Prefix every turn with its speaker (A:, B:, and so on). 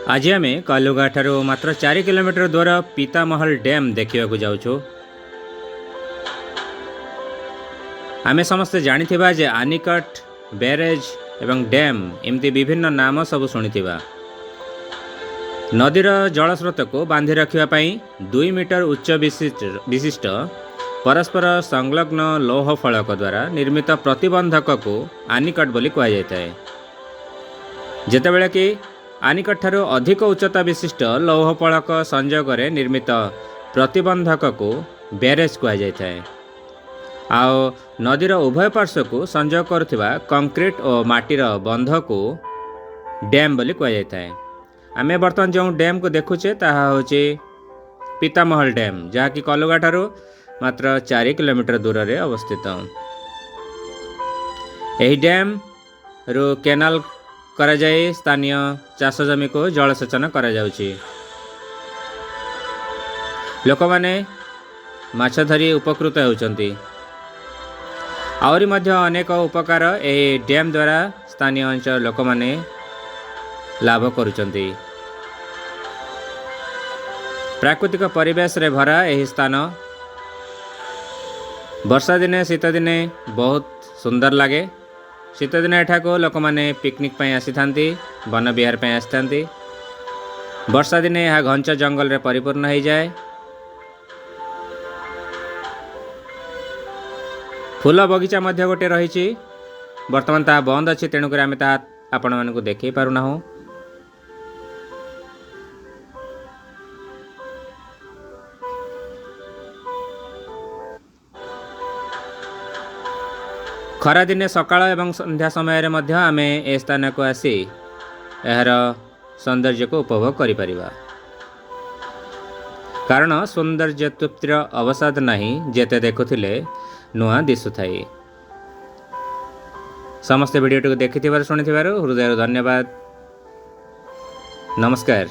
A: आज आम कलुगा ठारू मात्र 4 किलोमीटर दूर पीतामहल डैम देखा जाऊँ। आमे समस्ते जानिथिबा जे आनिकट बैरेज एवं डैम एमती विभिन्न नाम सब शुणिथिबा। नदीर जलस्रोत को बांधि रखापी 2 मीटर उच्च विशिष्ट परस्पर संलग्न लौह फलक द्वारा निर्मित प्रतिबंधक को आनिकट बोली कहा जाता है। जेतेबेले कि आनिकट ठारू अधिक उच्चता विशिष्ट लौह फलक संयोग निर्मित प्रतिबंधक को बैरेज कहा जाता है। आओ नदीर उभय पार्श्व को संयोग करुवा कंक्रीट और माटीर बंध को डैम बोली कहा जाता है। आमे बर्तमान जो डैम को देखुचे ताहा होचे पीतामहल डैम, जहाँकि कलुगा ठारू मात्र 4 किलोमीटर दूर रे अवस्थित। यही डैम रो केनाल करा जाए स्थानीय चाष जमी को जलसेचन करा जाउची। लोक माने माछ धरी उपकृत होउचंती। आवरी मध्य अनेक उपकार ए डैम द्वारा स्थानीय अंचल लोक माने लाभ करुचंती। प्राकृतिक परिवेश रे भरा एही स्थान वर्षा दिने शीत दिने बहुत सुंदर लगे। शीत दिन एठा को लोक माने पिकनिक पई आसी थांती, वन विहार पई आसी थांती। वर्षा दिने यह घंच जंगल रे परिपूर्ण हो जाए। फूल बगीचा मध्य गोटे रही, बर्तमान ता बंद अच्छी, तेणुक आम ता आपण मानक देखई पारुना। खरा दिने सकाळ एवं संध्या समय रे मध्य आमे ए स्थान को आसी एहर सौंदर्य को उपभोग करि परिबा। कारण सौंदर्य तृप्तिर अवसाद नहीं, जेते देखुथिले नुआ दिसुथाई। समस्त वीडियो को देखिथिबार शुणिथिबार हृदय धन्यवाद। नमस्कार।